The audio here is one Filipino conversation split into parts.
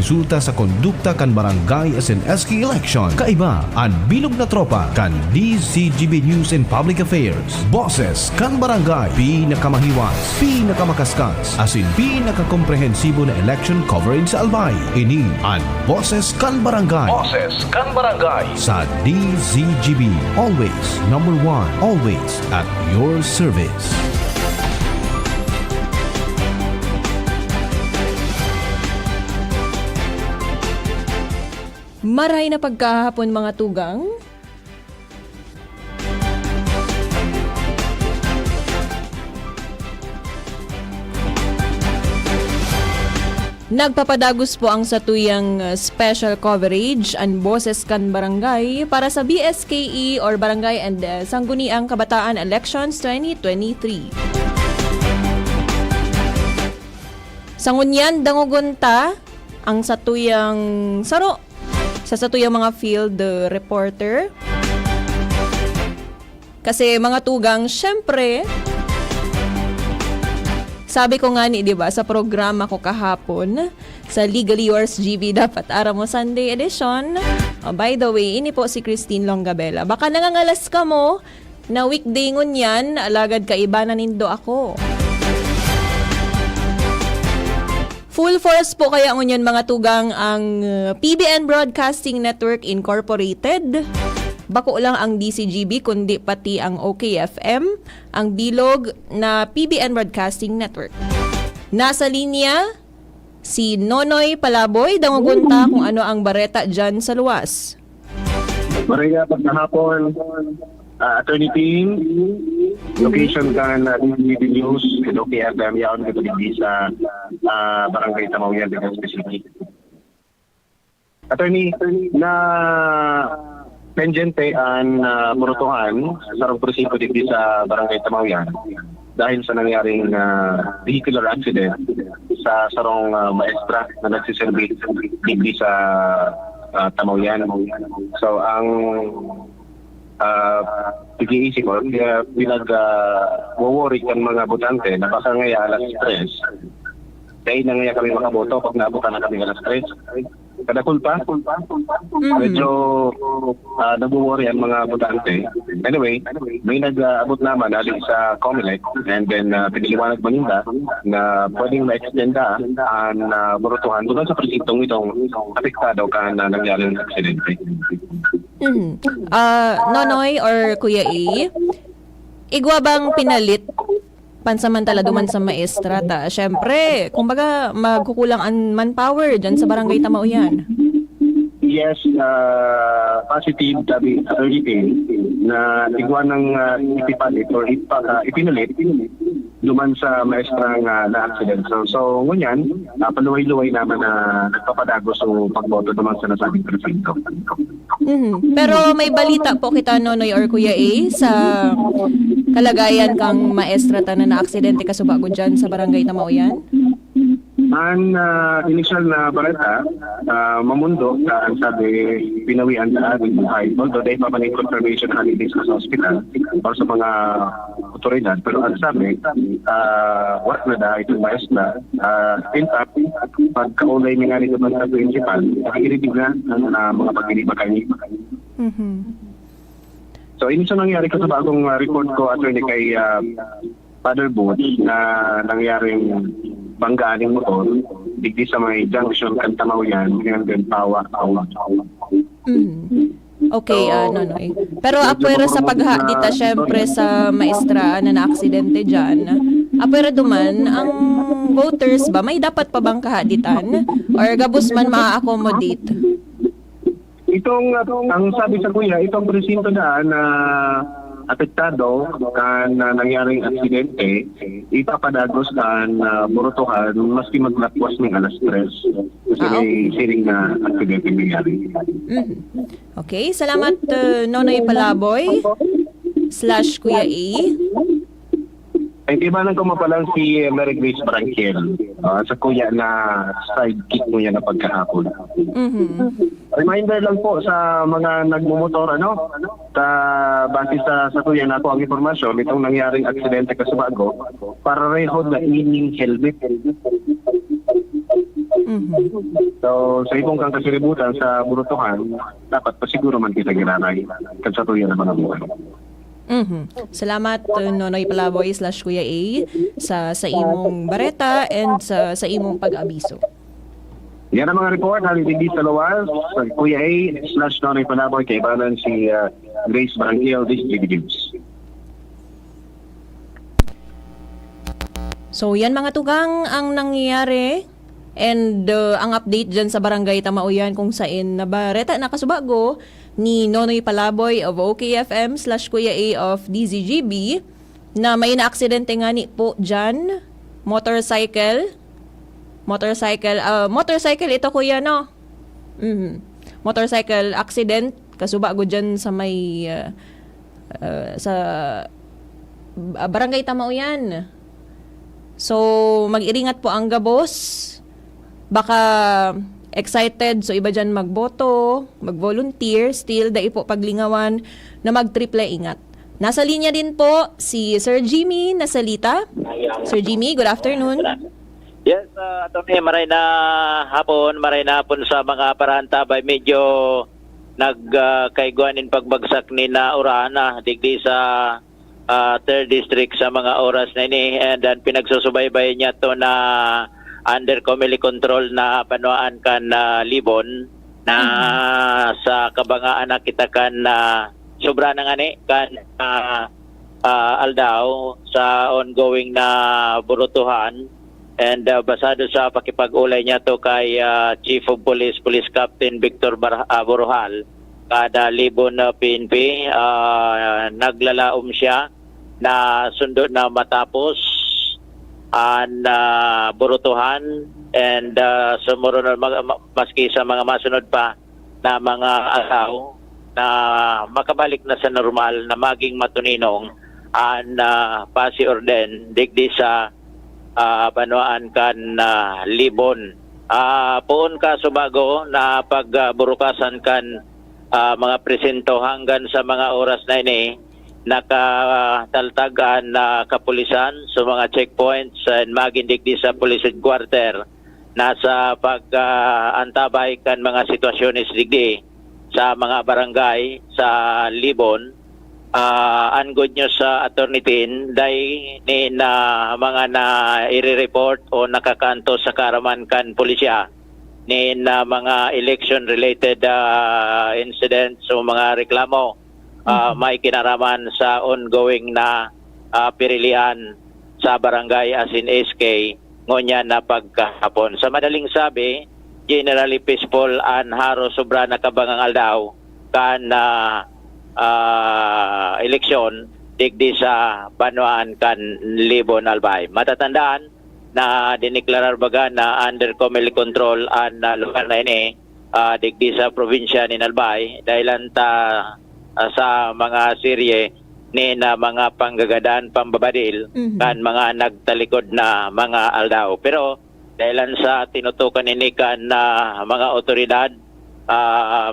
resulta sa kondukta kan barangay SNSK election. Kaiba ang bilog na tropa kan DCGB News and Public Affairs. Boses kan barangay, pinakamahiwas, pinakamakaskas, asin pinakakomprehensibo na election coverage sa Albay. Ini ang Boses kan barangay. Boses kan barangay sa DCGB. Always number one, always at your service. Maray na pagkahapon mga tugang. Nagpapadagos po ang satuyang special coverage ang Boses kan Barangay para sa BSKE or Barangay and Sangguniang Kabataan Elections 2023. Sa ngunyan, dangugunta ang satuyang saro sa satuyang mga field reporter. Kasi mga tugang, syempre, sabi ko nga ni, di ba, sa programa ko kahapon, sa Legally Yours GB Dapat Araw Mo Sunday Edition. By the way, ini po si Christine Longabella. Baka nangangalas ka mo na weekday ngun yan, alagad ka iba na nindo ako. Full force po kaya ngunyan mga tugang ang PBN Broadcasting Network Incorporated. Bako lang ang DCGB kundi pati ang OKFM, ang bilog na PBN Broadcasting Network. Nasa linya si Nonoy Palaboy, dangugunta kung ano ang bareta dyan sa luwas. Maria, pagkahapon, Attorney Team, location ka na DCGB News, and OKFM, yaon ka hindi sa Barangay Tamauyan, Legazpi City. Attorney, na penjente ang murutuhan sa sarong presinto dito sa Barangay Tamauyan dahil sa nangyaring vehicular accident sa sarong maestra na nagsiservi dito sa Tamauyan. So ang pag-iisip ko, pinag-worry kang mga botante na baka ngaya alas 3 dahil na ngaya kami makaboto pag naabutan na kami alas 3. Kada kulpa, medyo nag-worry ang mga botante. Anyway, may nag-abot naman aling sa Comelec and then piniliwanag manila na pwedeng ma-extenda ang burutuhan doon sa presintong itong apektado ka na nangyari ng aksidente. Nonoy or Kuya A, igwa bang pinalit pansamantala duman sa maestra ta? Syempre, kumbaga magkukulang ang manpower dyan sa Barangay Tamauyan. Yes, positive tabi authority na igwa ng ipipalit or ipinalit duman sa maestra nga na-accident. So ngunyan, paluway-luway naman na nagpapadagos o pagboto naman sa nasabing presinto. Pero may balita po kita, Nonoy or Kuya A, sa kalagayan kang maestra ta na na-aksidente kasubago dyan sa Barangay Tamauyan? Ang initial na balita, mamundo na ang sabi pinawian sa ating buhay. Although dahil pa man yung confirmation na halilis sa hospital para sa mga otoridad. Pero ang sabi, work na da itong maestra. In fact, pagkaulay niya nga nito sa principal, nakikirinig na ang mga pag-inibakay. So, initial nangyari ko sa bagong report ko attorney kay Father Booth na nangyaring banggaan ng motor digdi sa may junction kan Tamauyan hanggang Pawa. Okay, Nonoy. Pero apwera sa paghadita syempre sa maestra na na-aksidente dyan, apwera duman, ang voters ba, may dapat pa bang kahaditan? Or gabos man ma-accommodate? Ang sabi sa kuya, itong presinto na apektado kan nangyaring aksidente, ipapadagos kan burutuhan maski maglakwas ng alas 3 kasi may siring na aksidente nangyari. Okay, salamat Nonoy Palaboy / Kuya A. Ay, ibanan ko mapalang si Mary Grace Branquiel sa kuya na sidekick mo yan na pagkahapon. Reminder lang po sa mga nagmumotor, base sa kuya na ako ang informasyon, itong nangyaring aksidente kasubago, para rehod na ining helmet. So, sa ibong kang kasiributan sa burutuhan, dapat pasiguro man kita ginanay sa tuyo ng mga buhay. Salamat Nonoy Palaboy / Kuya A sa imong bareta and sa imong pag-abiso. Yan ang mga report haling hindi sa luwas sa Kuya A / Nonoy Palaboy kay Balan si Grace Barangil, District News. So yan mga tugang ang nangyayari and ang update dyan sa Barangay Tamauyan kung saan nabareta nakasubago ni Nonoy Palaboy of OKFM / Kuya A of DZGB na may na-aksidente nga ni po dyan. Motorcycle ito kuya no? Motorcycle accident kasubago dyan sa may sa Barangay Tamauyan. So, mag-iringat po ang gabos. Baka excited, so iba dyan magboto, mag-volunteer, still, dai po paglingawan na mag-triple ingat. Nasa linya din po si Sir Jimmy Nasalita. Sir Jimmy, good afternoon. Yes, Atty. Maray na hapon sa mga parantabay. Medyo nagkaiguanin pagbagsak ni na Urana, digdi sa 3rd District sa mga oras na ini, and then pinagsusubaybay niya to na under community control na panuan kan Libon na sa kabangaan na kita kan sobra na nga ni kan Aldao sa ongoing na burutuhan, and basado sa pakipag-ulay niya to kay Chief of Police Captain Victor Boruhal kada Libon PNP, naglalaom siya na sundo na matapos ang burutuhan, and sumunod maski sa mga masunod pa na mga araw na makabalik na sa normal na maging matuninong ang pasi orden digdi sa panuan kan Libon. Poon ka subago na pagburukasan kan mga presento hanggang sa mga oras na ini nakataltagan na kapulisan sa mga checkpoints and magindigdi sa police headquarter nasa pag-antabay kan mga sitwasyon digdi sa mga barangay sa Libon. Ang good news sa Attorney Tin dahil ni na mga na i-report o nakakanto sa karaman kan pulisya ni na mga election related incidents o mga reklamo may kinaraman sa ongoing na pirilian sa barangay as in SK ngonya na pagkahapon. Sa madaling sabi, generally peaceful and haro sobra na kabangang aldaw kan eleksyon digdi sa Banuan kan Libon Albay. Matatandaan na diniklarar baga na under community control ang lugar na ini digdi sa probinsya ni Albay dahil sa mga serye ni na mga panggagadaan pambabadil kan mga nagtalikod na mga aldaw. Pero dahil sa tinutukan ini kan mga otoridad,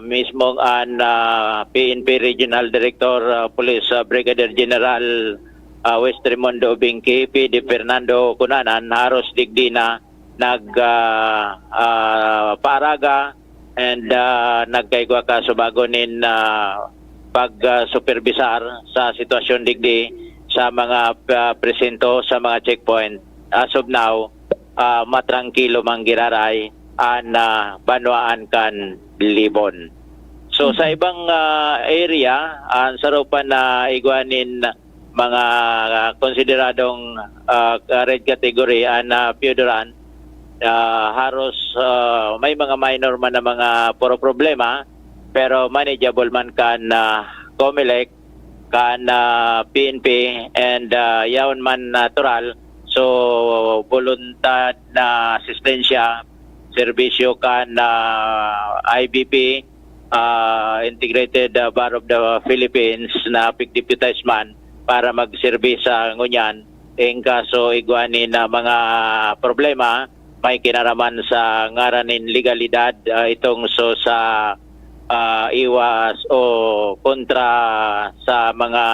mismong ang PNP Regional Director Police Brigadier General West Raimundo Binki, PD Fernando Cunanan, haros digdi na paaraga and nagkaigwa ka subago nin pag-supervisar sa sitwasyon digdi sa mga presento sa mga checkpoint. As of now, matrangkilo manggiraray ang Banuan kan Libon. So sa ibang area, ang sarupan na iguanin mga konsideradong red category ang Piodoran, haros may mga minor man na mga puro problema, pero manageable man kan COMELEC, kan PNP, and yaon man natural. So voluntad na asistensya, serbisyo kan IBP, Integrated Bar of the Philippines na pig-deputize man para magservis sa ngunyan in kaso iguanin na mga problema may kinaraman sa ngaranin legalidad itong so sa iwas o kontra sa mga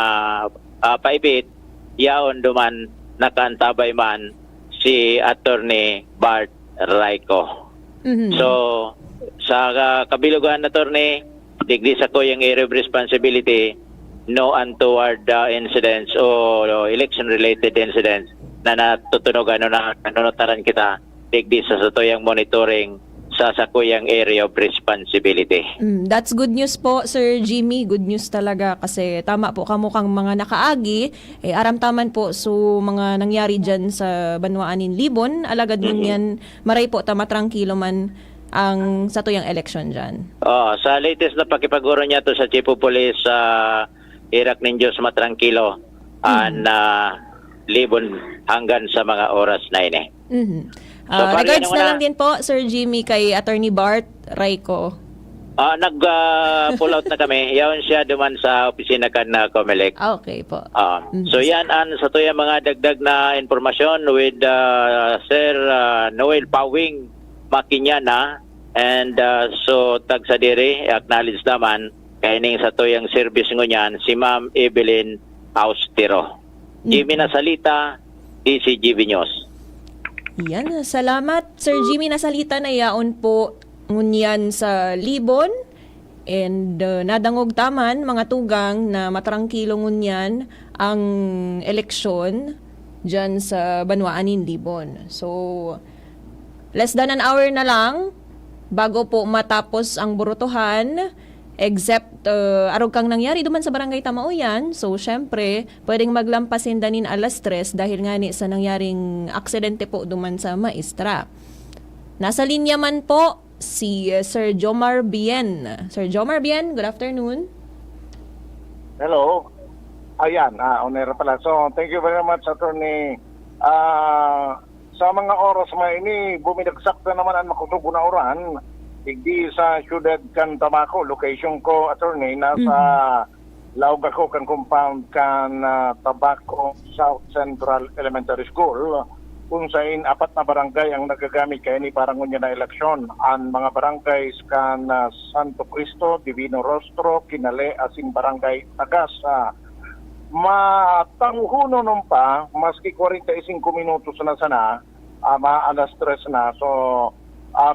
paipit, yaon duman nakantabay man si Attorney Bart Raico. Mhm. So, sa kabilugan na attorney, digdi sa ko yung area of responsibility, no untoward incidents o election-related incidents na natutunog na nanunutaran kita, digdi sa tuyang monitoring sa sakuyang area of responsibility. That's good news po, Sir Jimmy. Good news talaga kasi tama po kamukang mga nakaagi. Aramtaman po so mga nangyari dyan sa Banwaanin Libon. Alagad nun yan, maray po tamatrangkilo man ang sa tuyang election dyan. Sa latest na pakipaguro niya to sa Chief of Police sa Irak Ninjos matrangkilo na Libon hanggang sa mga oras na ini. Mhm. So, Regards paano na na- lang din po, Sir Jimmy, kay Attorney Bart Raico. Nag-pull out na kami. Yaon siya duman sa opisina kan na Comelec. Okay po. So yan an sa tuya mga dagdag na informasyon with Sir Noel Pawing Makinyana and so tag sa diri acknowledge naman kaining sa tuyang service ngunyan si Ma'am Evelyn Austero. Jimmy Nasalita, DCGB News. Yan, salamat. Sir Jimmy, nasalita na yaon po ngunyan sa Libon. And nadangog taman mga tugang na matrangkilo ngunyan ang eleksyon dyan sa Banwaanin Libon. So, less than an hour na lang bago po matapos ang burutuhan. Except, arog kang nangyari duman sa Barangay Tamauyan. So, syempre, pwedeng maglampasin danin alas 3 dahil nga ni sa nangyaring aksidente po duman sa Maestra. Nasa linya man po si Sir Jomar Bien. Sir Jomar Bien, good afternoon. Hello. Ayan, on-air pala. So, thank you very much, Attorney. Sa mga oras mga ini, bumidagsak na naman ang makutubo na oran. Hindi sa Ciudad kan Tamaco, location ko, Attorney, nasa Laog ako kan compound kan Tabaco South Central Elementary School, kung saan 4 na barangay ang nagagamit kaya ni parang ngunya na eleksyon. Ang mga barangays kan Santo Cristo, Divino Rostro, Kinale, Asin Barangay Tagas. Matanghuno nung pa, maski 45 minutos na sana, alas 3 na. So,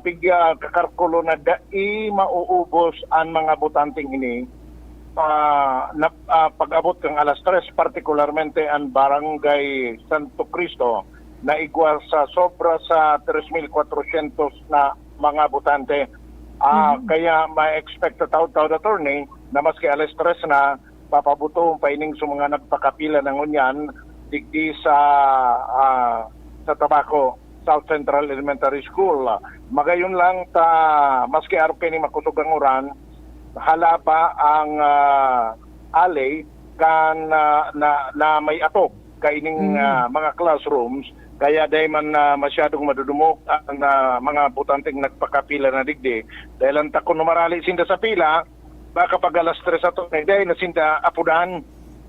bigya kakarkulo na dai mauubos ang mga butanting ini pag-abot kang alas 3, partikularmente ang Barangay Santo Cristo na igwa sa sobra sa 3,400 na mga butante. Kaya ma-expect taud-taud, Attorney, na maski alas 3 na papabuto pa ining sa mga nagpakapila ng unyan digdi sa Tabaco South Central Elementary School. Magayon lang maski araw kini makutugang oran, hala pa ang alley kan na may atop kaining mga classrooms, kaya dahil man masyadong madudumok ang mga butanteng nagpakapila na digdi. Dahil ang takon numarali sinda sa pila, baka pag alas 3 ato, dahil na sinda apudan,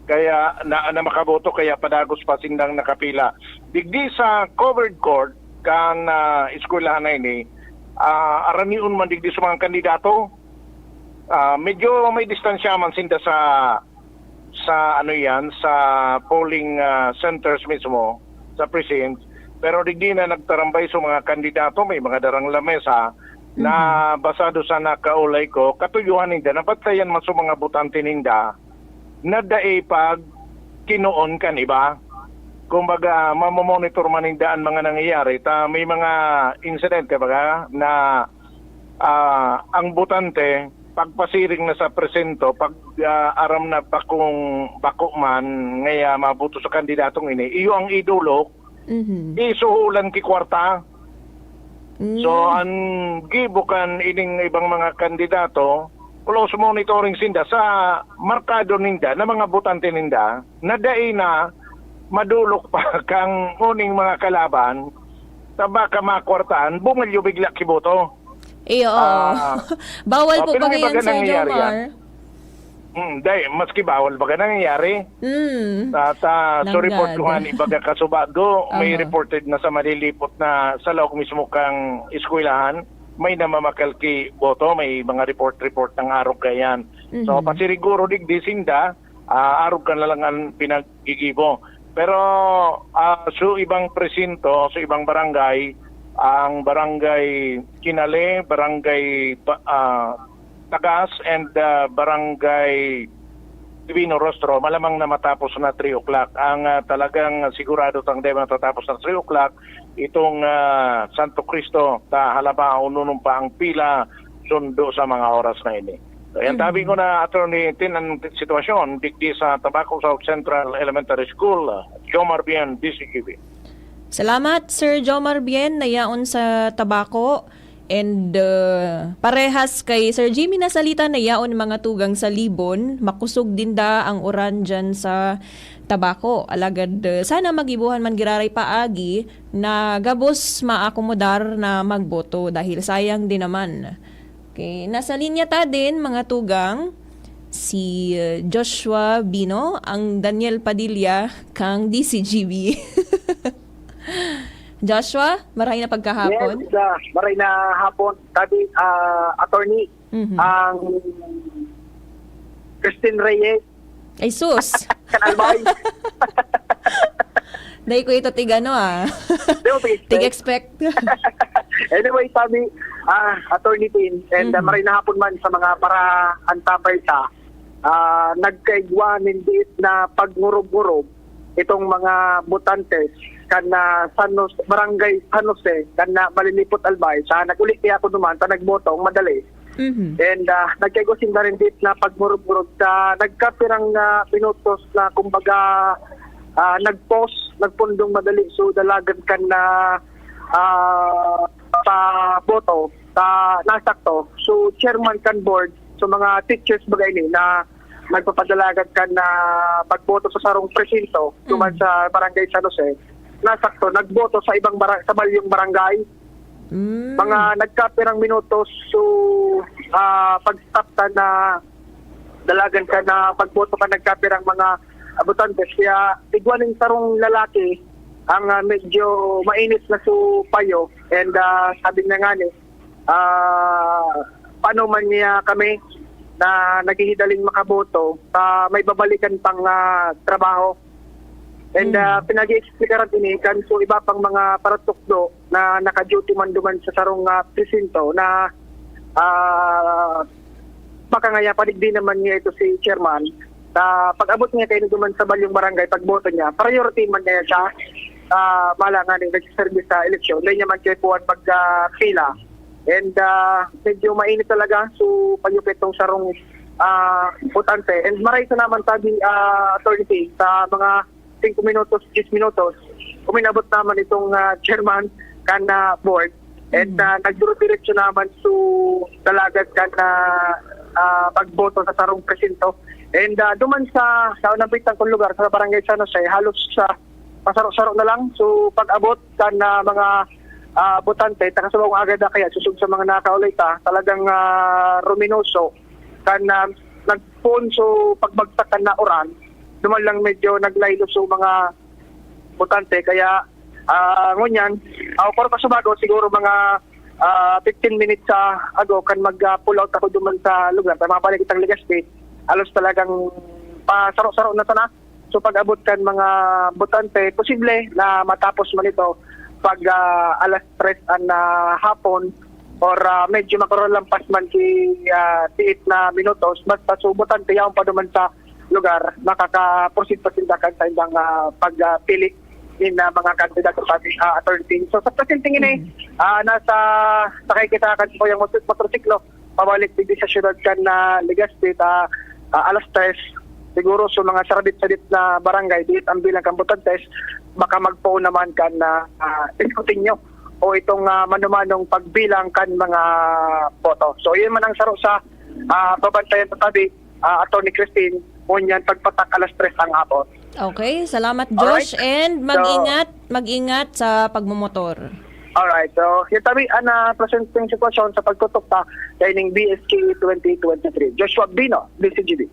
kaya na makaboto, kaya padagos pa sindang nakapila. Digdi sa covered court, kan eskwelahan na ini, araniun man digdi sa mga kandidato, medyo may distansya man sinda sa polling centers mismo, sa precinct, pero digdi na nagtarambay sa mga kandidato, may mga darang lamesa na basado sa nakaulay ko, katuyuhan ninda, napatayan man sa mga butante ninda, na dae pag kinoon kan iba. Kumbaga, mamomonitor man ninda ang mga nangyayari. May mga insidente baga na ang butante, pagpasiring na sa presento, pag aram na bako man, ngaya mabuto sa kandidatong ini, iyo ang idulok, isuhulan ki kwarta. So, ang gibukan ining ibang mga kandidato, close monitoring sinda sa markado ninda, na mga butante ninda, na dai na madulok pa kang uning mga kalaban, baka makwartaan, bumilyo bigla kiboto. Bawal po pero ba may yan, baga Sir nangyayari Jomar? Dahil, maski bawal baga nangyayari. So report ko nga ni baga kasubado, may reported na sa malilipot na sa laog mismo kang eskwelahan, may namamakal ki boto, may mga report ng arog kayan. So pasiriguro digdi sinda, arog ka na lang ang pinaggigibo. Pero sa ibang presinto, sa ibang barangay, ang barangay Kinale, barangay Tagas, and barangay Divino Rostro, malamang na matapos na 3 o'clock. Ang talagang sigurado tang di matatapos na 3 o'clock, itong Santo Cristo, halaba ununong pa ang pila sundo sa mga oras na ini. So, yan tabi ko na, Attorney Tin, ang sitwasyon digdi sa Tabaco South Central Elementary School, Jomar Bien, DCGB. Salamat, Sir Jomar Bien, nayaon sa Tabaco. And parehas kay Sir Jimmy nasalita na yaon mga tugang sa Libon, makusog din da ang uran dyan sa Tabaco. Alagad sana magibuhan man giraray paagi na gabos maakomodar na magboto dahil sayang din naman. Okay, nasa linya ta din mga tugang si Joshua Bino, ang Daniel Padilla kang DCGB. Joshua, maray na pagkahapon. Yes, maray na hapon. Sabi, attorney, ang Christine Reyes. Ay sus. Kanalbay. Dahil ko ito tigano Tig-expect. Anyway, sabi, attorney Tin, and maray na hapon man sa mga para antapay sa nagkaigwa hindi na pagngurog-ngurog itong mga butantes kana barangay San Jose kana malilipot albay sa naguli kaya ako duman ta nagbotong madali. And nagkaygosin na rin dit na pagmurog-murog sa nagkapirang minutos na kumbaga nagpundong madali so dalagan kan na sa boto sa nasakto so chairman kan board so mga teachers bagay ni na nagpapadalagan kan na pagboto sa sarong presinto tuman sa barangay San Jose nasakto nagboto sa ibang sa balyong barangay. Mga nagkapirang minutos so pag-stop ka na dalagan ka na pagboto ka nagkapirang mga abutantes kaya tigwaning sarong lalaki ang medyo mainit na so payo and sabi na nga ni paano man niya kami na naghihidaling makaboto may babalikan pang trabaho. And pinag-i-explikaran ini kan so iba pang mga paratukdo na naka-duty man duman sa sarong presinto na makangaya padigdi naman niya ito si chairman na pag-abot niya kayo duman sa balyong barangay pagboto niya priority man niya siya mala nga rin nag-service sa eleksyon dahil niya man kayo puwan pagpila and medyo mainit talaga so panyupit tong sarong botante and maray sa naman sabi authority sa mga 5 minutos, 10 minutos, uminabot naman itong chairman kana board and nagduro-diretso naman so dalagan kana pagboto sa sarong presinto. And duman sa unang bitang kong lugar sa barangay San Jose, halos sa pasaro-saro na lang. So pag-abot kana mga botante, takasabong agad kaya susug sa mga nakaulay talagang ruminoso kana nagpon so pagbagsakan na oran duman lang medyo naglaylo so mga botante kaya ngunyan ako pa subago siguro mga 15 minutes sa ago kan mag-pull out ako duman sa lugar para mabalik itang Legazpi alos talagang pasaro-saro na sana so pag-abot kan mga botante posible na matapos man ito pag alas 3 na hapon or medyo makaroon lang pasman si tiit na minutos basta so botante yaon pa duman sa lugar makaka-proceed pa sila kan sa ibang pagpili in mga kandidato sa ating attorney. So sa presenting nasa sakay kita kan po yung motorsiklo pabalik digdi sa syudad kan na Legazpi alas 3 siguro so mga sarabit-sabit na barangay dit ang bilang kambutantes baka magpo naman kan na diskutin nyo o itong manumanong pagbilang kan mga boto. So yun man ang saro sa babantayan sa tabi Attorney Christine Munyan pagpatak alas 3 ang hapon. Okay, salamat Josh. Alright. And mag-ingat sa pagmumotor. Alright, so yung tabi presenting sitwasyon sa pagtutok kaining BSK 2023. Joshua Bino, DCGB.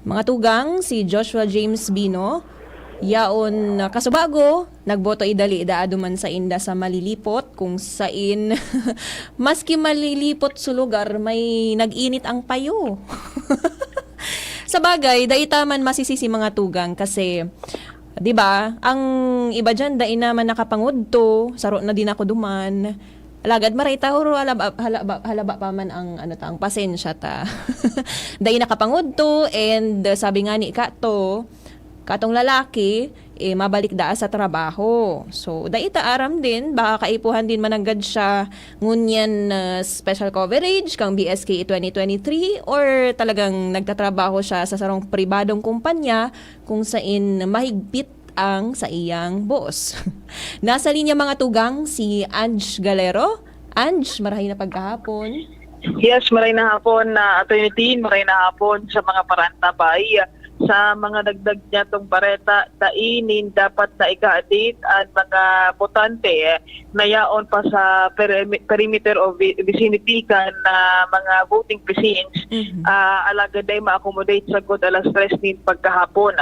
Mga tugang, si Joshua James Bino, yaon kasubago, nagboto idali idaaduman sa inda sa malilipot kung sain maski malilipot sa lugar may nag-init ang payo. Sa bagay, daitaman masisisi mga tugang kasi 'Di ba? Ang iba dyan, dai naman nakapangudto, saro na din ako duman. Alagad maray tahuro halaba pa man ang ang pasensya ta. Dai nakapangudto and sabi nga ni katong lalaki mabalik daa sa trabaho. So dai ta aram din baka kaipuhan din mananggad siya ngunyan special coverage kang BSK 2023 or talagang nagtatrabaho siya sa sarong pribadong kumpanya kung saan mahigpit ang sa iyang boss. Nasa linya mga tugang si Ange Galero. Ange, marahay na pagkahapon. Yes, maray na hapon na Attorney Tin, maray na hapon sa mga parantabay. Sa mga dagdag niya itong pareta, tainin dapat na ika-update ang mga botante na yaon pa sa perimeter of vicinity kan na mga voting precincts. Alagad ay ma-accommodate sa good alas 3 nin pagkahapon.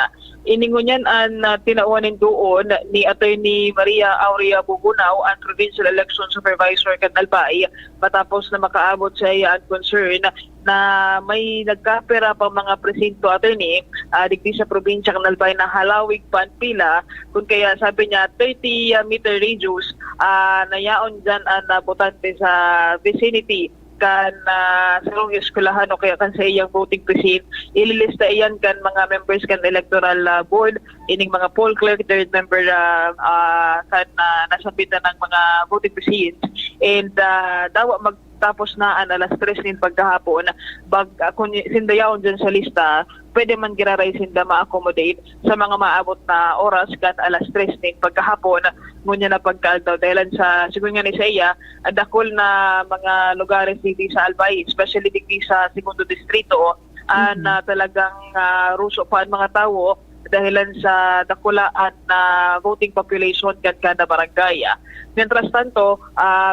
Iningon yan ang tinauhanin doon ni Attorney Maria Aurea Bubunaw, ang Provincial Election Supervisor Canalbay, matapos na makaabot sa iya ang concern na may nagkapera pa mga presinto attorney digdi sa probinsya Canalbay na halawig pan pila kung kaya sabi niya 30-meter radius nayaon dyan ang botante sa vicinity kan sa eskulahan o kaya kan sa iyang voting precinct. Ililista iyan kan mga members kan electoral board, ining mga poll clerk, third member kan nasabitan ng mga voting precinct. And dawa magtapos na ang alas 3 nin pagkahapon, kung sindayaon dyan sa lista, pwede man giraray sinda ma-accommodate sa mga maabot na oras kan alas 3 nin pagkahapon ngunya na pagkaldaw dahil sa siguro nga ni sa iya adakol na mga lugares dito sa Albay, especially dito sa segundo distrito na talagang ruso pa ang mga tao dahilan sa dakulaan na voting population kan kada barangay. Mientras tanto,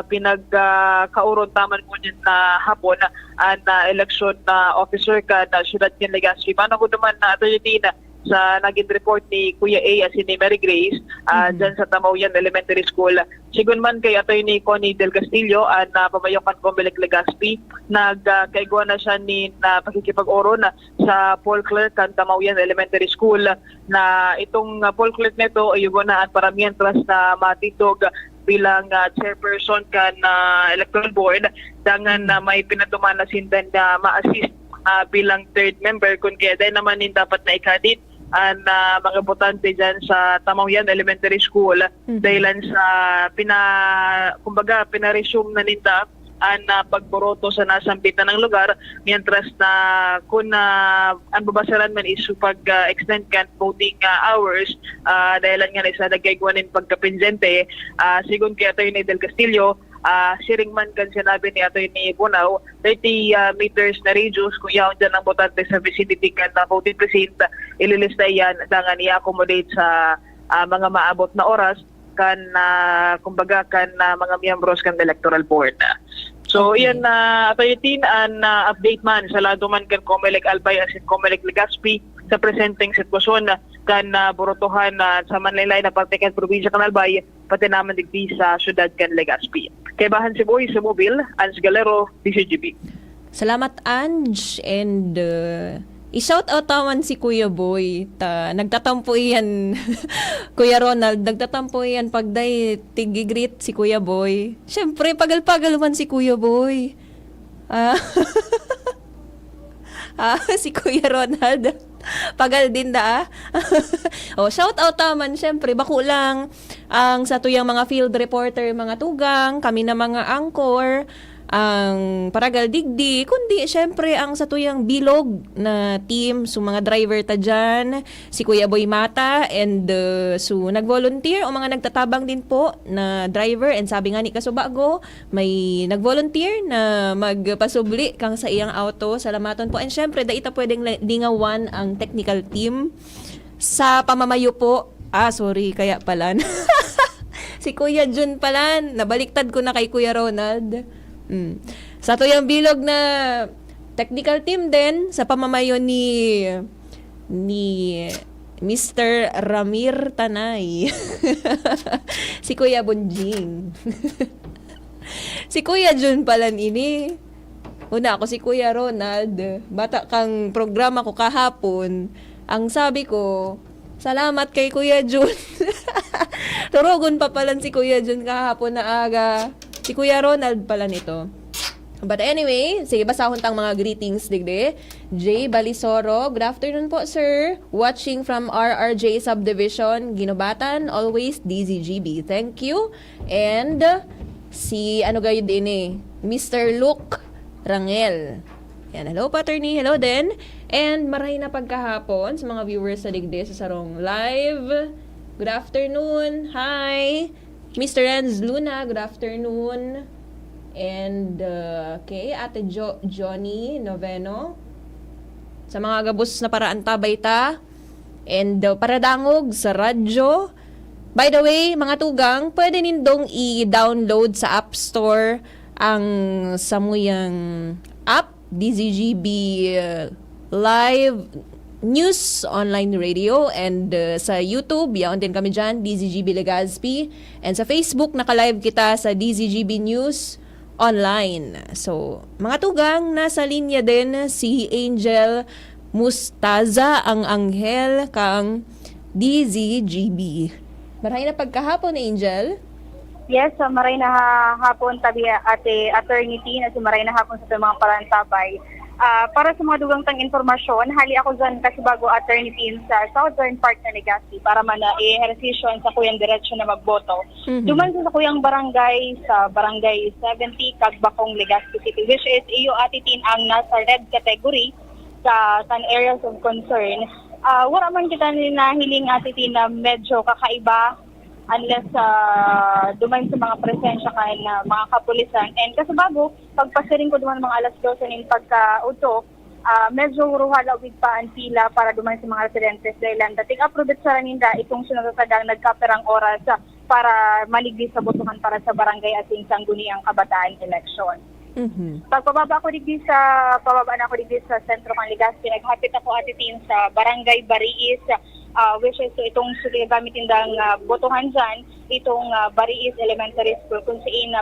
pinagkauron taman mo na hapon ang election officer kan Syudad ng Legazpi. Paano ko naman na Attorney sa naging report ni Kuya A as ni Mary Grace dyan sa Tamawian Elementary School. Sigun man kay Attorney Connie Del Castillo na pamayokan Comelec Legazpi, nagkaigwa na siya ni pakikipag-oron sa poll clerk kan Tamawian Elementary School na itong poll clerk nito ay yugunaan para mientras na matitog bilang chairperson kan electoral board dangan na may pinatuman na sindan na ma-assist bilang third member kung kaya dahil naman din dapat na ikadit ang mga botante dyan sa Tamawian Elementary School dahilan sa pina-resume na ninta ang pagboroto sa nasampitan ng lugar mientras na kung ang babasaran man is pag-extend kan voting hours dahilan nga na isa nagkaigwanin pagkapinjente sigun kay Attorney Del Castillo siring man kan sinabi ni Attorney Bunaw 30 meters na radius kung yaon dyan ang botante sa vicinity kan na voting precinct ililista yan dangan i-accommodate sa mga maabot na oras kan kumbaga kan mga miyembros kan electoral board. So iyan na Attorney an update man sa lado man kan Comelec Albay as in Comelec Legazpi sa presenteng sitwasyon kan borotohan sa Manlaylay na parte kan probinsya kan Albay pati naman digdi sa syudad kan Legazpi. Kay Bahan Siboy sa Mobile, Ange Galero, DCGB. Salamat Ange and i-shout out naman si Kuya Boy. Nagtatampo iyan Kuya Ronald, nagtatampo iyan pagday tigigreet si Kuya Boy. Syempre pagal-pagal man si Kuya Boy. Si Kuya Ronald. Pagal din da. Shout out naman syempre bako lang ang sa tuyang mga field reporter, mga tugang, kami na mga anchor, ang Paragal Digdi, kundi syempre ang sa tuyang bilog na team, so mga driver ta dyan, si Kuya Boy Mata, and so nag-volunteer o mga nagtatabang din po na driver, and sabi nga ni Kasubago, may nag-volunteer na magpasubli kang sa iyang auto, salamaton po, and syempre daita pwedeng lingawan ang technical team sa pamamayo po, kaya pala si Kuya Jun pala, nabaliktad ko na kay Kuya Ronald. Sa tuyang bilog na technical team din sa pamamayo ni Mr. Ramir Tanay. Si Kuya Bunjing. Si Kuya Jun pala ini. Una ako si Kuya Ronald. Bata kang programa ko kahapon. Ang sabi ko, Salamat kay Kuya Jun. Turugon pa pala si Kuya Jun kahapon na aga. Si Kuya Ronald pala nito. But anyway, sige, basahon tang mga greetings digde. Jay Balisoro, good afternoon po sir. Watching from RRJ Subdivision, Ginobatan, always DZGB. Thank you. And si ano gayo din Mr. Luke Rangel. Yan, hello Paterni, hello din. And maray na pagkahapon sa mga viewers sa digde sa Sarong Live. Good afternoon. Hi. Mr. Renz Luna, good afternoon. And kay Ate Johnny Noveno. Sa mga gabos na paraan tabay ta. And paradangog sa radyo. By the way, mga tugang, pwede nindong i-download sa App Store ang samuyang app, DZGB Live News Online Radio, and sa YouTube, yaon din kami dyan, DZGB Legazpi, and sa Facebook, naka-live kita sa DZGB News Online. So, mga tugang, nasa linya din si Angel Mustaza, ang anghel kang DZGB. Maray na pagkahapon, Angel. Yes, maray na hapon tabi ate Attorney T, na maray na hapon sa mga parantabay. Para sa mga dugang tang informasyon, hali ako dyan kasi bago Attorney T sa Southern Park na Legazpi para man i-ehersisyo sa kuyang diretsyo na magboto. Duman sa kuyang barangay, sa barangay 70, Kagbakong, Legazpi City, which is iyo atitin ang nasa red category sa areas of concern. Wala man kita nahiling atitin na medyo kakaiba unless duman sa mga presensya kain na mga kapulisan. And kasi bago, pagpasiring ko duman mga alas 12 ng pagka-utok, medyo ruhala pa ang pila para duman sa mga residentes dahil dating approve sa raninda itong sunod-sadang nagkaperang oras para maliglis sa botohan para sa barangay at sangguniang kabataan election. Pagpababa ko digdi sa sentro ng Legazpi, naghapit ako atitin sa barangay Bariis, which is itong gamitin dang botohan dyan, itong Bariis Elementary School, kung saan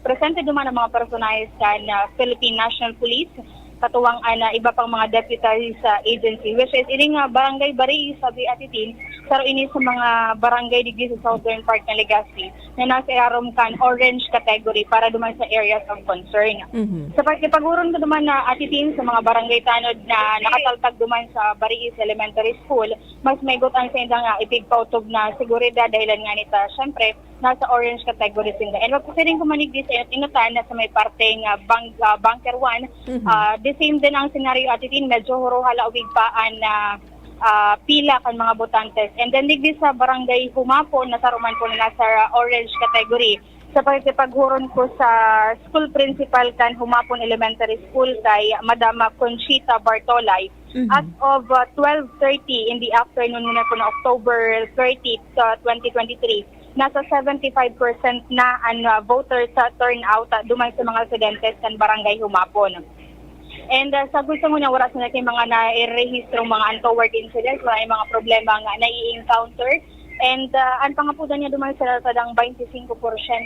presente duman ang mga personahes na Philippine National Police, katuwang iba pang mga deputies sa agency, which is ining barangay Bariis, sabi atitin, saro ini sa mga barangay digdi sa Southern Park ng Legazpi na nasa kan orange category para duman sa areas of concern. Sa pagkipaguron ko duman na atitin sa mga barangay tanod na nakataltag duman sa Bariis Elementary School, mas may gutan sa indang ipigpautog na seguridad dahilan nga nita, syempre, nasa orange category sinda. And magpasiring ko manigdi sa inutan na sa may parteng bunker 1, the same din ang senaryo atitin, medyo huruhala uwigpaan na pila kan mga botantes. And then digdi sa barangay Humapon, nasaruman po na nasa orange category. Sa paghuron ko sa school principal kan Humapon Elementary School kay Madama Conchita Bartolay, as of 12:30 in the afternoon muna po na October 30, 2023, nasa 75% na ang voter sa turnout duman sa mga residentes kan barangay Humapon. And sa gusto mo na wala sa natin mga na-rehistrong mga untoward incidents, wala yung mga problema nga na-i-encounter. And ang pangapudan niya duman sa tadang 25%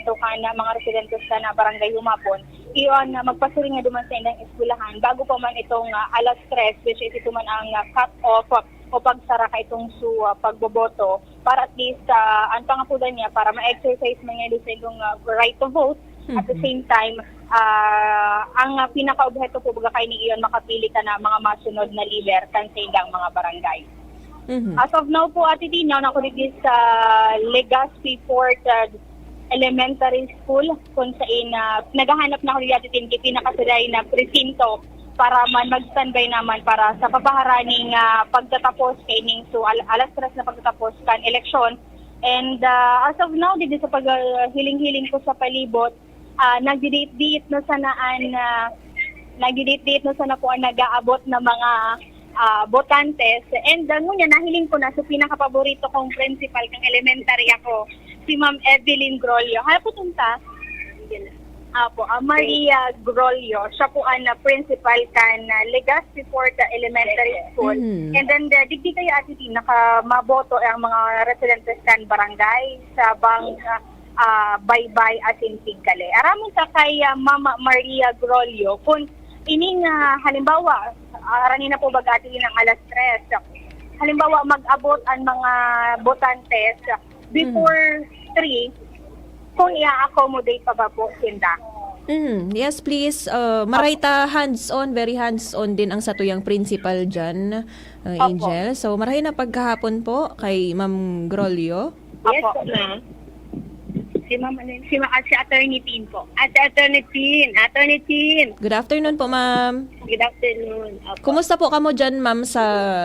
ka na mga residentes ka na barangay Humapon, iyon magpasiring nga duman sa ilang eskwelahan bago pa man itong alas 3, which is ito man ang cut-off o pagsara ka itong pagboboto, para at least ang pangapudan niya para ma-exercise man niya sa itong right to vote. At the same time, ang pinaka-objeto po baga kay ni iyon makapili ka na mga masunod na leader kan sa ilang mga barangay. As of now po, Ate Tinaw, nakuligis sa Legazpi Fort Elementary School kung saan naghahanap na ako ni Ate Tin, pinakasaday na presinto para man mag-standby naman para sa papaharaning pagtatapos kay ning so alas 3 na pagtatapos kan eleksyon. And as of now, dito sa paghiling-hiling ko sa palibot, nagdidate-date na sana po ang nag-aabot na mga botantes. And ngunya nahiling ko na sa pinaka-paborito kong principal kang elementary ako, si Ma'am Evelyn Grolio. Hay po tunta. Maria Grolio. Siya po ang principal kan Legazpi Fort Elementary School. And then digdi kayo ati nakamaboto ang mga residentes kan barangay sa Baybay at Pigkale. Aramon sa kay Mama Maria Grolio kung ining halimbawa aranin na po bagati ng alas 3 halimbawa mag-abot ang mga botantes before 3, kung i-accommodate pa ba po sinda? Yes, please. Marayta hands-on, very hands-on din ang satuyang principal dyan, Angel. So, marahay na pagkahapon po kay Ma'am Grolio. Yes, ma'am. Si Attorney Tin po. Attorney Tin. Good afternoon po, Ma'am. Good afternoon. Kumusta po kamo dyan, Ma'am, sa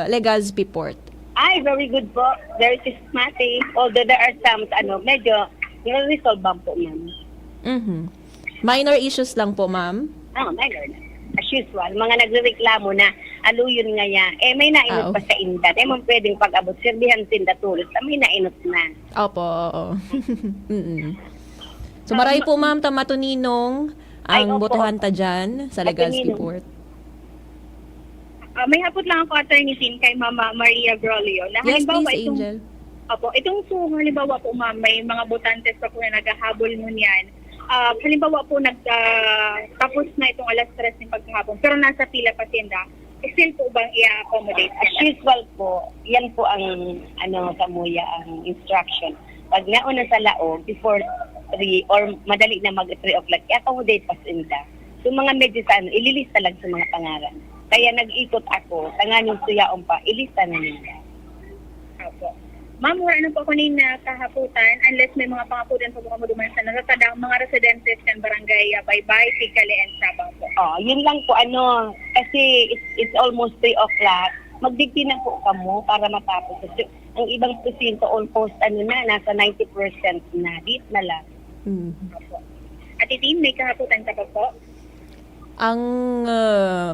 Legazpi Port? Ay, very good po. Very systematic. Although there are some, medyo resolve po, ma'am. Minor issues lang po, Ma'am. Minor na. As usual, mga nagrereklamo na, aluyon nga yan. May nainot pa sa indat. Mong pwedeng pag-abot, sirbihan sinda tulos. May nainot na. Opo, oo. So, maray po, Ma'am, tamatuninong ang opo. botohan ta dyan sa Legazpi Matuninong. Port. May hapot lang ako, Attorney Tin, kay Mama Maria Grolio. Na Yes, halimbawa, please, Angel. Itong halimbawa po, ma'am, may mga botantes pa po na naghahabol nun yan. Halimbawa po, tapos na itong alas 3 ng pagkahapon, pero nasa pila pa sinda, still po bang i-accommodate? As usual po, yan po ang kamuya ang instruction. Pag nauna sa laog, before 3 or madali na mag 3 o'clock, i-accommodate pa sinda. So mga medyo ililista lang sa mga pangalan. Kaya nag-ikot ako, tanganing suyaon pa, ilista na nila. Opo. Ma'am, wala na po ako na kahaputan unless may mga pangaputan po mo duman sa natatadang mga residentes ng barangay Baybay, Tigale, and Sabang po. Yun lang po kasi it's almost 3 o'clock. Magdigdi na po kamo para matapos. Kasi ang ibang presinto almost nasa 90% na. Dit na lang. Opo. Ate Tin, may kahaputan ka pa po? Ang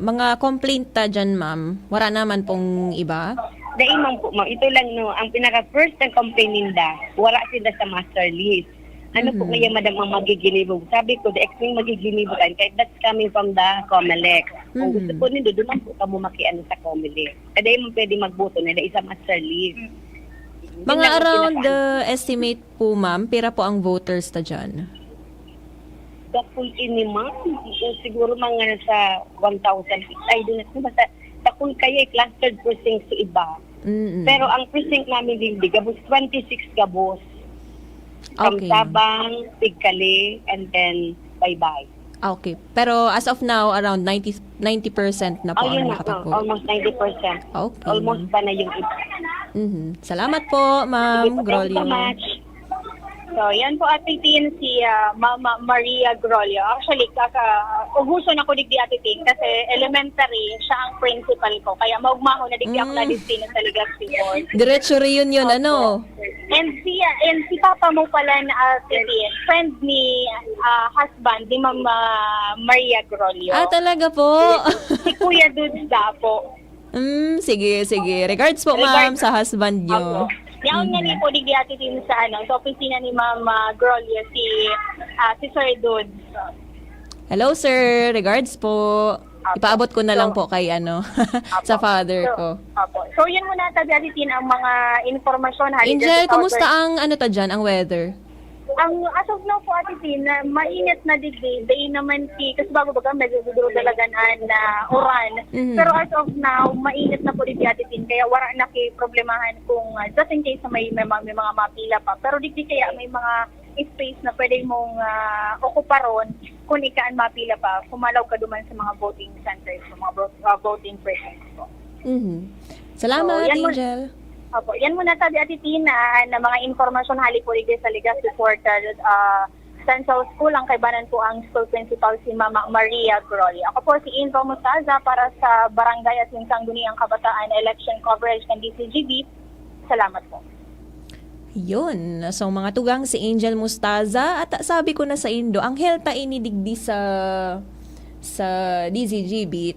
mga complaint ta dyan, Ma'am, wala naman pong iba? Daimang po, ma'am. Ito lang, ang pinaka-first na complaint nila, wala sila sa master list. Po kaya, madam, ang magiginibog? Sabi ko, the extreme magiginibogan, kahit that's coming from the COMELEC. Kung gusto po nito, doon lang po kamo makiano sa COMELEC. Kada mo pwede magboto nila isa master list. Mga around the estimate po, Ma'am, pira po ang voters ta dyan? Kapul ini, ma'am, siguro mga nasa 1,000. Ay, doon na, basta takul kayo, clustered precincts sa iba. Pero ang precinct namin din, gabos 26 gabos. From Okay. Sabang, Tigale, and then Baybay. Okay. Pero as of now, around 90% na po Yun ang na, nakatako. almost 90%. Okay. Almost pa na yung iba. Salamat po, Ma'am Thank you Grolio. so much. So, yan po Ate Tin, si Mama Maria Grolio. Actually, uguso na ko digdi Ate Tin kasi elementary, siya ang principal ko. Kaya maugmaho na digdi ako na destino sa Legazpi Port. Diretso reunion, ano? And si Papa mo pala na Ate Tin, friend ni husband ni Mama Maria Grolio. Talaga po? Si Kuya Dudsda po. Sige. Regards po, Ma'am, sa husband nyo. Yaon nga ni po digdi Ate Tin sa sa opisina ni Mama Grolio si Sir Dudes. Hello, sir. Regards po. Ipaabot ko na lang po kay sa father ko. Opo. So, yun muna Ate Tin ang mga informasyon. Angel, kumusta ang ta dyan, ang weather? As of now po Ate Tin, mainit na digdi. Day naman kasi bago medyo siguro dalaganaan na uran. Pero as of now, mainit na po digdi Ate Tin. Kaya wala na problemahan kung just in case may mga mapila pa. Pero digdi kaya may mga space na pwede mong okuparon kung ikaan mapila pa. Kumalaw ka duman sa mga voting centers, sa mga voting precincts po. Salamat, So, yan mo- Angel. Opo, yan muna sabi Ate Tina na mga informasyon hali po rin sa Legazpi Portal Central School. Ang kaibanan po ang school principal si Mama Maria Grolio. Ako po si Info Mustaza para sa Barangay at Sinsang Duniang Kabataan Election Coverage ng DCGB. Salamat po. Yun. So, mga tugang si Angel Mustaza. At sabi ko na sa Indo, ang helta inidigdi sa DCGB.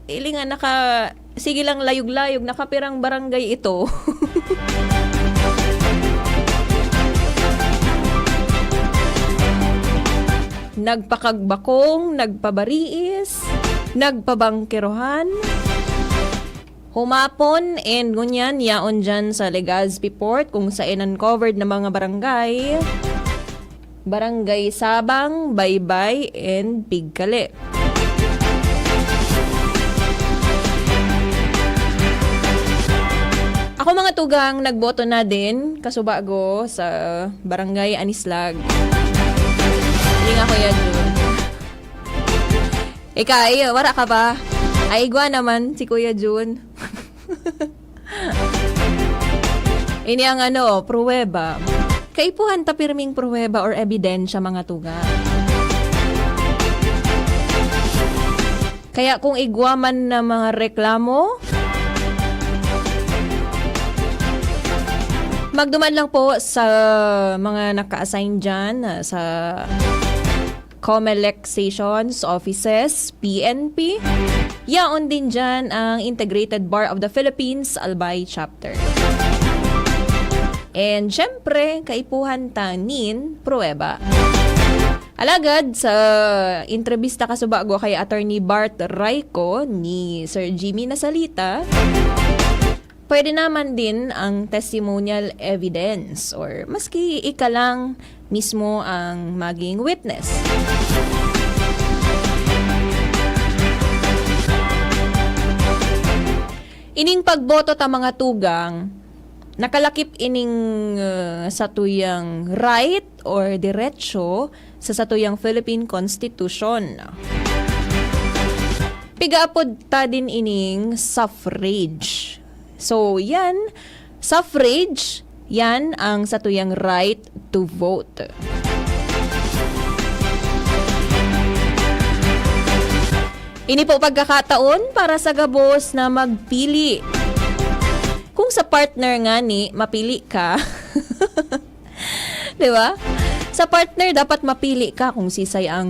Ilingan sige lang layog-layog, nakapirang barangay ito. Nagpakagbakong, nagpabariis, nagpabangkerohan, humapon, and ngunyan, yaon dyan sa Legazpi Port, kung saan uncovered na mga barangay, Barangay Sabang, Baybay, and Tigale. Ako mga tugang, nagboto na din, kasubago sa Barangay Anislag. Hindi nga Kuya Jun. Ikay, wala ka ba? Ay, igwa naman si Kuya Jun. Ini ang pruweba. Kaipuhan ta pirming pruweba or ebidensya mga tugang. Kaya kung igwaman na mga reklamo, magduman lang po sa mga naka-assign dyan sa COMELEC Stations, Offices, PNP. Yaon din dyan ang Integrated Bar of the Philippines, Albay Chapter. And syempre, kaipuhan tanin, pruweba. Alagad, sa entrevista kasubago kay Attorney Bart Raico ni Sir Jimmy Nasalita, pwede naman din ang testimonial evidence or maski ika lang mismo ang maging witness. Ining pagboto ta mga tugang, nakalakip ining satuyang right or diretso sa satuyang Philippine Constitution. Pigaapod ta din ining suffrage. So, yan, suffrage, yan ang satuyang right to vote. Ini po pagkakataon para sa gabos na magpili. Kung sa partner nga ni, mapili ka. Di ba? Sa partner, dapat mapili ka kung sisay ang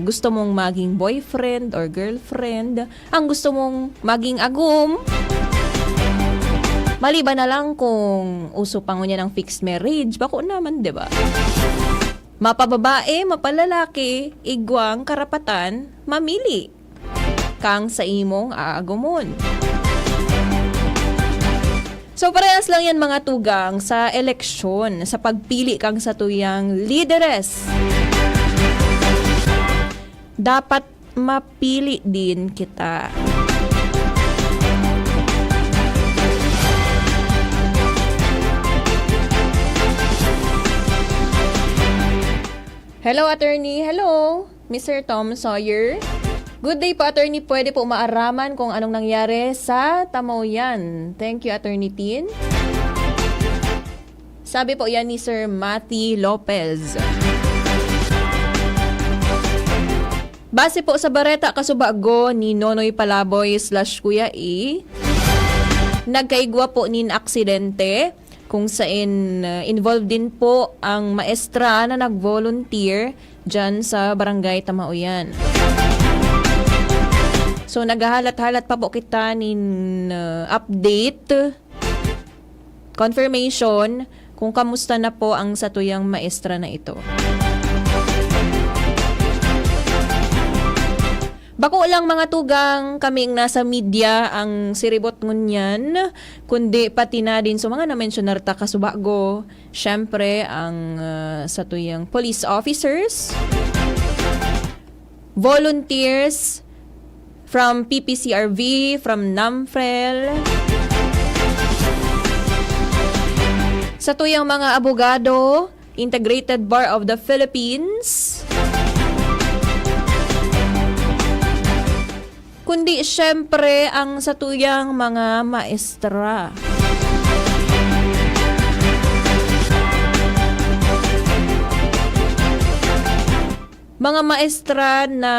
gusto mong maging boyfriend or girlfriend, ang gusto mong maging agum. Maliban na lang kung uso pa niya ng fixed marriage, bako naman, di ba? Mapababae, mapalalaki, igwang karapatan, mamili kang sa imong aagumon. So parehas lang yan mga tugang sa eleksyon, sa pagpili kang sa tuyang leaderess. Dapat mapili din kita. Hello, attorney. Hello, Mr. Tom Sawyer. Good day po, attorney. Pwede po maaraman kung anong nangyari sa Tamoyan. Thank you, attorney Tin. Sabi po yan ni Sir Matty Lopez. Base po sa bareta kasubago ni Nonoy Palaboy / Kuya E, nagkaigwa po nin aksidente kung saan involved din po ang maestra na nag-volunteer dyan sa Barangay Tamauyan. So naghahalat-halat pa po kita nin update, confirmation kung kamusta na po ang satuyang maestra na ito. Bako lang mga tugang kaming nasa media ang siribot ngunyan, kundi pati na din so mga na-mentionar ta kasubago, syempre ang satuyang police officers, volunteers from PPCRV, from NAMFREL, sa tuyang mga abogado, Integrated Bar of the Philippines, kundi syempre ang sa tuyang mga maestra. Mga maestra na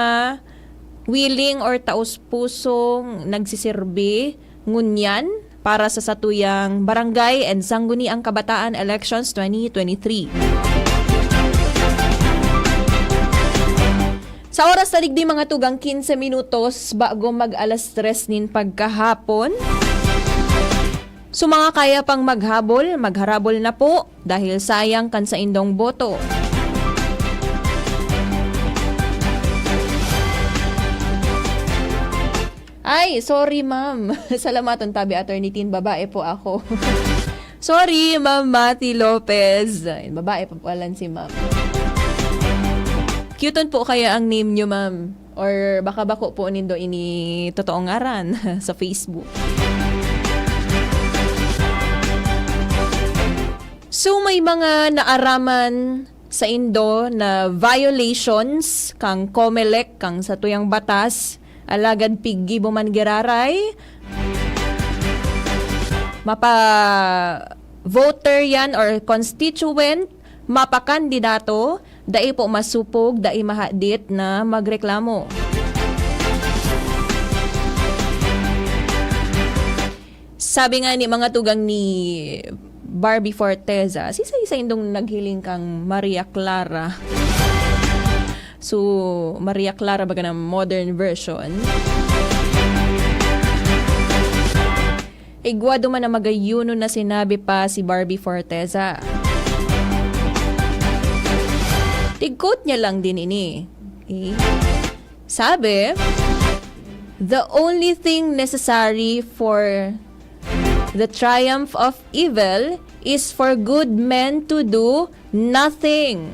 willing or taos-pusong nagsisirbi ngunyan para sa satuyang Barangay and Sangguniang Kabataan Elections 2023. Sa oras na digdi mga tugang 15 minutos bago mag-alas 3 nin pagkahapon. So mga kaya pang magharabol na po dahil sayang kan sa indong boto. Ay, sorry ma'am. Salamaton tabi, attorney Tin, babae po ako. Sorry, Ma'am Matty Lopez. Babae pa pala si ma'am. Cute po kaya ang name nyo, ma'am. Or baka bako po nindo ini totoong ngaran sa Facebook. So may mga naaraman sa Indo na violations kang COMELEC kang sa tuyang batas alagad piggi buman giraray mapa voter yan or constituent mapa kandidato dai po masupog dai mahadit na magreklamo. Sabi nga ni mga tugang ni Barbie Forteza, isa-isa indong naghiling kang Maria Clara. So, Maria Clara baga na modern version. Igwado man na magayuno na sinabi pa si Barbie Forteza. Tig-quote niya lang din ini. Okay? Sabi, the only thing necessary for the triumph of evil is for good men to do nothing.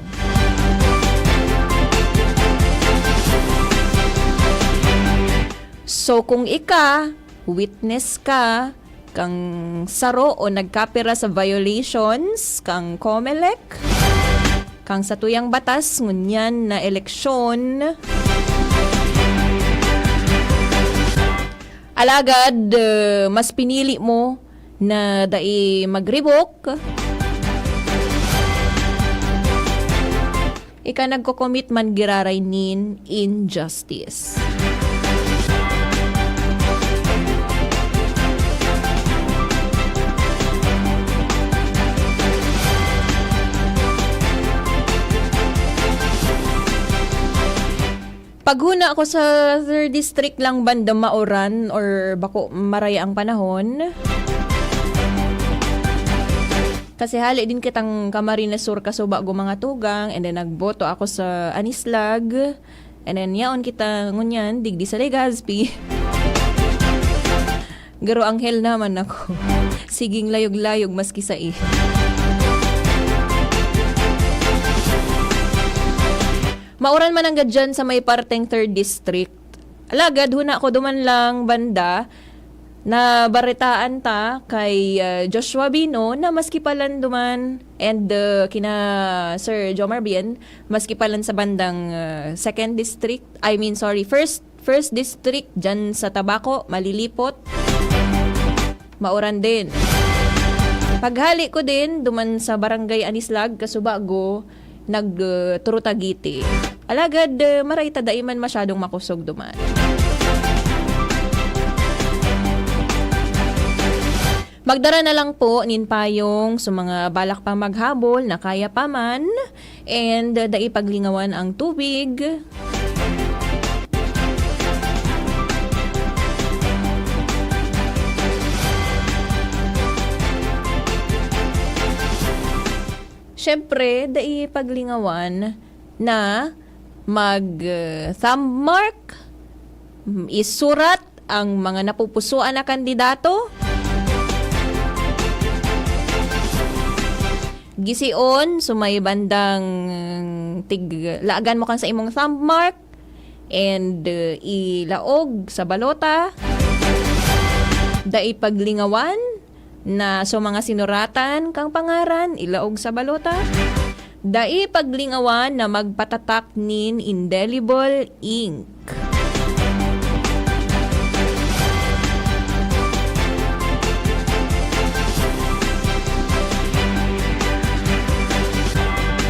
So kung witness ka, kang saro o nagkapira sa violations, kang COMELEC, kang sa tuyang batas, ngunyan na eleksyon, alagad, mas pinili mo na dai mag-revoke, ika nagko-commit man giraray nin injustice. Paghuna ako sa 3rd District lang banda Mauran or bako maraya ang panahon. Kasi hali din kitang Camarines Sur kasuba go mga tugang and then nagboto ako sa Anislag and then yaon kita ngunyan digdi sa Legazpi. Garo anghel naman ako. Siging layog-layog maski sa Mauran man ang gadyan sa may parteng 3rd District. Alagad, huna ako duman lang banda na baritaan ta kay Joshua Bino na maski palan duman and kina Sir Jomar Bien maski palan sa bandang 2nd District, First District dyan sa Tabaco, Malilipot, Mauran din. Paghali ko din duman sa Barangay Anislag, Kasubago, nag-Turutagiti. Alagad, marayta daiman masyadong makusog duman. Magdara na lang po nin payong sa mga balak pang maghabol na kaya pa man and dai paglingawan ang tubig. Siyempre, dai paglingawan na mag-thumb mark, isurat ang mga napupusuan na kandidato, gision, sumay bandang laagan mo kan sa imong thumb mark, and ilaog sa balota, dai paglingawan, na so mga sinuratan kang pangaran ilaog sa balota, dai paglingawan na magpatatak nin indelible ink.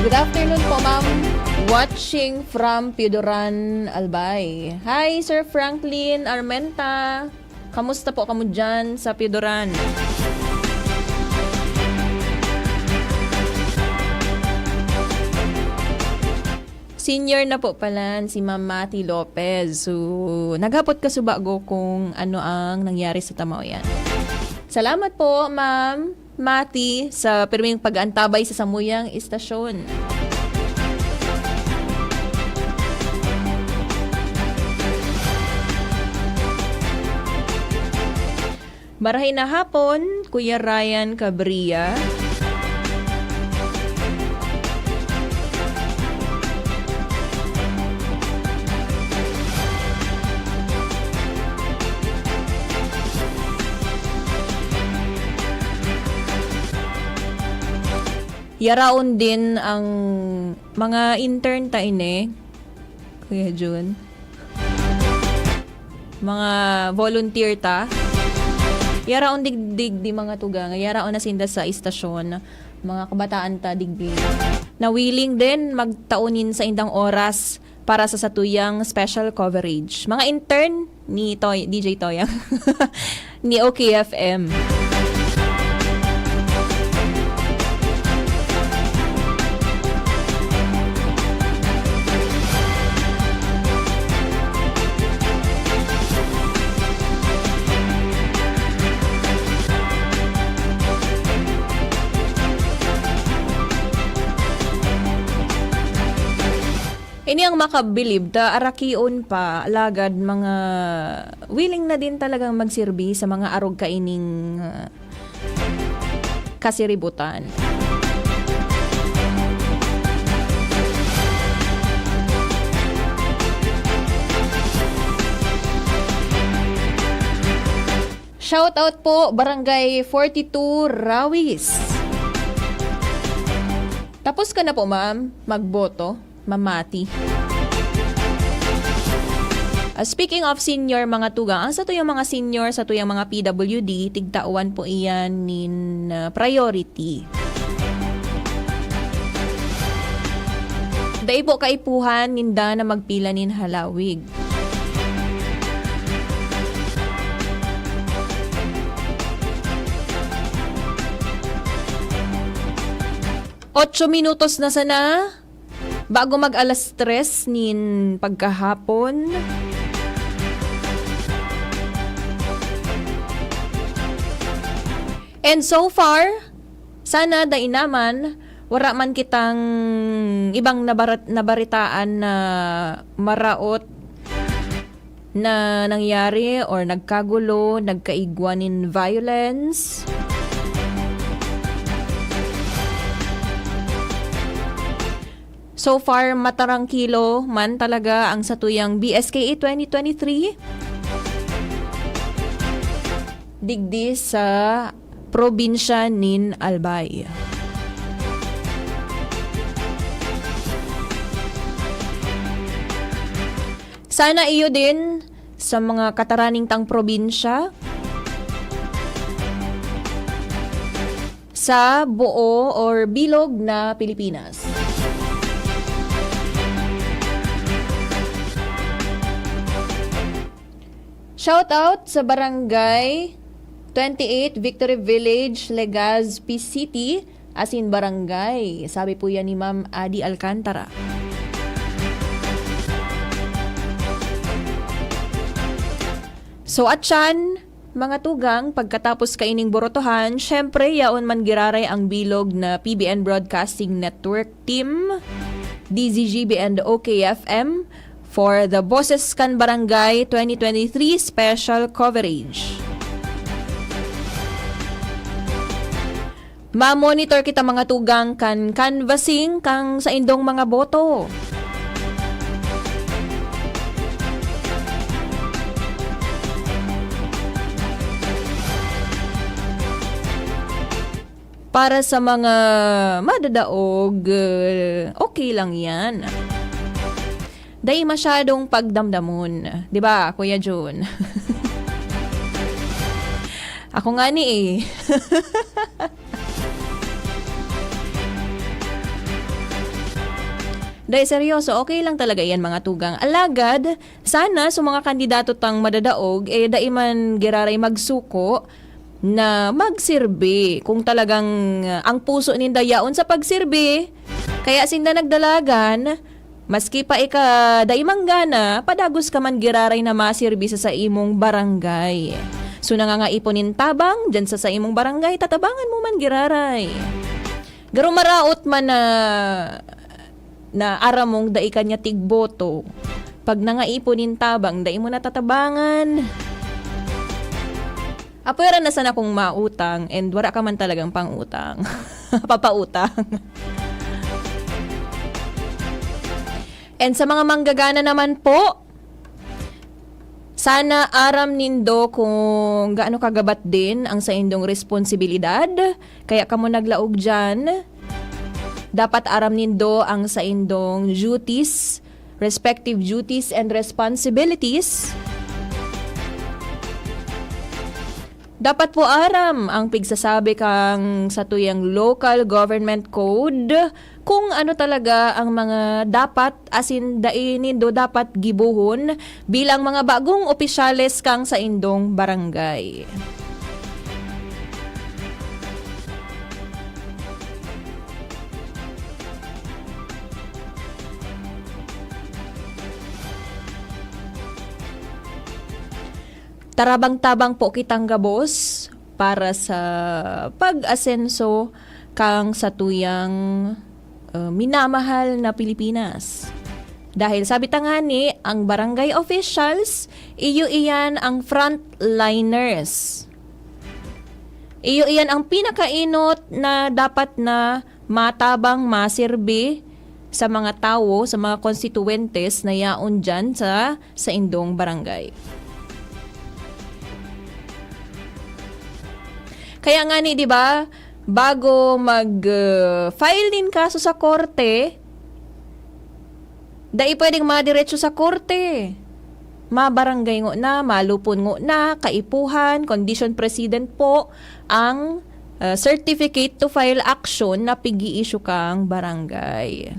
Good afternoon po, ma'am. Watching from Pidoran, Albay. Hi, Sir Franklin Armenta. Kamusta po kamu dyan sa Pidoran? Senior na po pala si Ma'am Mati Lopez. So, naghapot ka subago kung ano ang nangyari sa Tamaoyan. Salamat po, Ma'am Mati, sa pirming pag-antabay sa Samuyang Istasyon. Barahay na hapon, Kuya Ryan Cabria. Yaraon din ang mga intern ta ine, Kuya Jun. Mga volunteer ta. Yaraon digdig di mga tugang. Yaraon na sinda sa istasyon. Mga kabataan ta digdig. Na willing din magtaunin sa indang oras para sa satuyang special coverage. Mga intern ni DJ Toyang ni OKFM. Ini ang makabilib, arakion pa, alagad mga willing na din talagang magsirbi sa mga arog kaining kasiributan. Shout out po, Barangay 42 Rawis. Tapos ka na po, ma'am, magboto. Mamati. Speaking of senior mga tugang, ang sa tuyang mga senior, sa tuyang mga PWD, tigtauan po iyan nin priority. Dahil po kaipuhan ninda na magpila nin halawig. Otso minutos na sana bago mag alas 3 nin pagkahapon. And so far, sana dahil naman, wala man kitang ibang nabaritaan na maraot na nangyari or nagkagulo, nagkaigwanin violence. So far, matarangkilo man talaga ang satuyang BSKE 2023 digdi sa probinsya nin Albay. Sana iyo din sa mga kataraning tang probinsya sa buo or bilog na Pilipinas. Shout out sa Barangay 28 Victory Village, Legazpi City, Asin Barangay. Sabi po yan ni Ma'am Adi Alcantara. So at yan, mga tugang, pagkatapos kaining borotohan, syempre yaon man giraray ang bilog na PBN Broadcasting Network Team, DZGB and OKFM, for the Boses Kan Barangay 2023 special coverage. Ma-monitor kita mga tugang kan canvassing kang sa indong mga boto. Para sa mga madadaog, okay lang yan. Dahil masyadong pagdamdamon. Diba, Kuya Jun? Ako nga ni eh. Dahil seryoso, okay lang talaga yan mga tugang. Alagad, sana sa mga kandidato tang madadaog, dahil man giraray magsuko na magsirbi. Kung talagang ang puso ninda yaon sa pagsirbi, kaya sinda nagdalagan, maski pa ika daimang gana, padagos ka man giraray na masirbi sa imong barangay. So nangangaiponin tabang, dyan sa imong barangay, tatabangan mo man giraray. Garo maraot man na aramong dai kanya tigboto. Pag nangaiponin tabang, dai mo natatabangan. Apwera na sana kung mautang and wala ka man talagang pangutang. Papautang. And sa mga manggagana naman po, sana aram nindo kung gaano kagabat din ang sa indong responsibilidad. Kaya kamo naglaog dyan. dapat aram nindo ang sa indong duties, respective duties and responsibilities. Dapat po aram ang pigsasabi kang sa tuyang local government code kung ano talaga ang mga dapat asin dainindo dapat gibuhon bilang mga bagong opisyales kang sa indong barangay. Tarabang-tabang po kitang gabos para sa pag-asenso kang sa tuyang minamahal na Pilipinas. Dahil sabi tangani, ang barangay officials, iyo iyan ang frontliners. Iyo iyan ang pinakainot na dapat na matabang masirbi sa mga tao, sa mga constituentes na yaon dyan sa indong barangay. Kaya nga ni, di ba, bago mag-file din kaso sa korte, dai pwedeng madiretso sa korte. Mabarangay ngo na, malupon ngo na, kaipuhan, condition precedent po ang certificate to file action na pigi-issue kang barangay.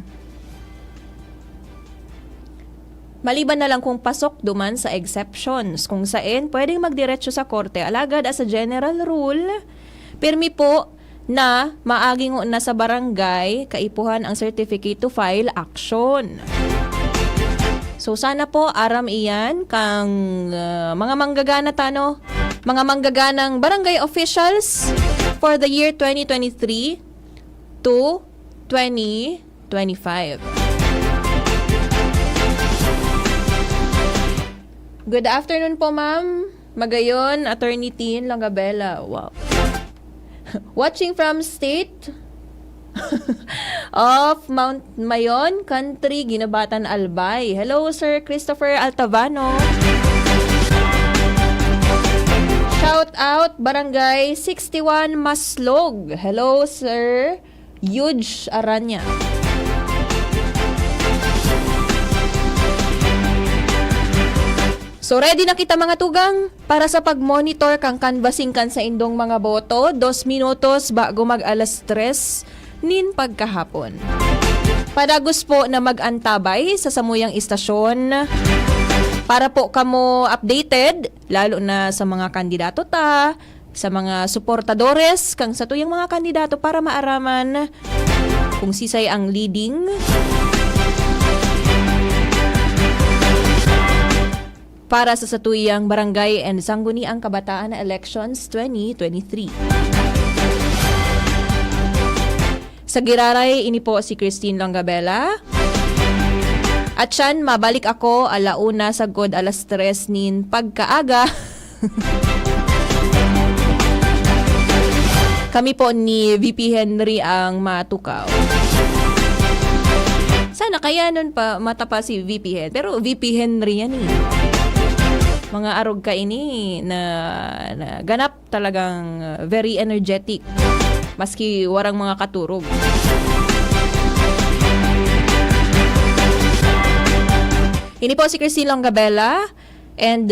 Maliban na lang kung pasok duman sa exceptions, kung saan pwedeng magdiretso sa korte. Alagad as a general rule, pirmi po na maaging na sa barangay kaipuhan ang certificate to file action. So sana po aram iyan kang mga manggagana tano, mga manggaganang barangay officials for the year 2023 to 2025. Good afternoon po, ma'am. Magayon, Attorney Tin Langabella. Wow. Watching from state of Mount Mayon, Country, Ginabatan, Albay. Hello, Sir Christopher Altavano. Shout out, Barangay 61 Maslog. Hello, Sir Yuj Aranya. So ready na kita mga tugang para sa pag-monitor kang canvassing kan sa indong mga boto 2 minutos bago mag alas 3 nin pagkahapon. Padagos po na mag-antabay sa samuyang istasyon para po kamo updated lalo na sa mga kandidato ta, sa mga suportadores kang sa tuyang mga kandidato para maaraman kung sisay ang leading para sa satuyang barangay and sangguniang kabataan na elections 2023. Sa Giraray, ini po si Christine Langabella. At siyan, mabalik ako alauna sa god alas 3 nin pagkaaga. Kami po ni VP Henry ang matukaw. Sana kaya nun pa matapa si VP Henry. Pero VP Henry yan eh. Mga arog ka ini na ganap talagang very energetic maski warang mga katurog. Ini po si Christine Langabella and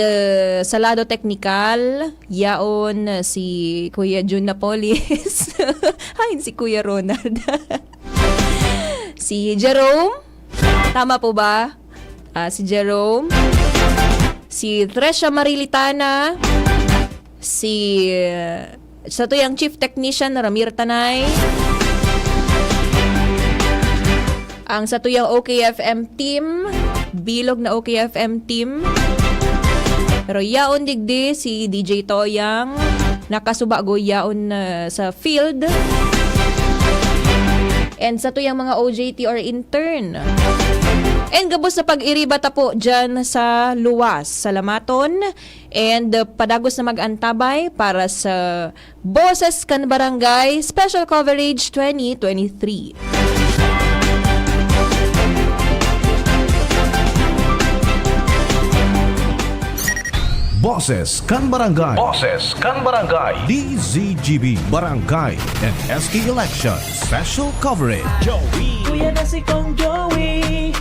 sa lado teknikal yaon si Kuya Jun Napolis. Ay, si Kuya Ronald. Si Jerome. Tama po ba? Si Jerome. Si Tresha Marilitana, si sa tuyang Chief Technician Ramir Tanay, ang sa tuyang OKFM team, bilog na OKFM team, pero yaon digdi si DJ Toyang, nakasubago yaon sa field, and sa tuyang mga OJT or intern. And gabos na pag-iribata po dyan sa luwas, sa Lamaton. And padagos na mag-antabay para sa Boses kan Barangay Special Coverage 2023. Boses kan Barangay. Boses kan Barangay. DZGB Barangay and SK Election Special Coverage. Kuya na si Kong Joey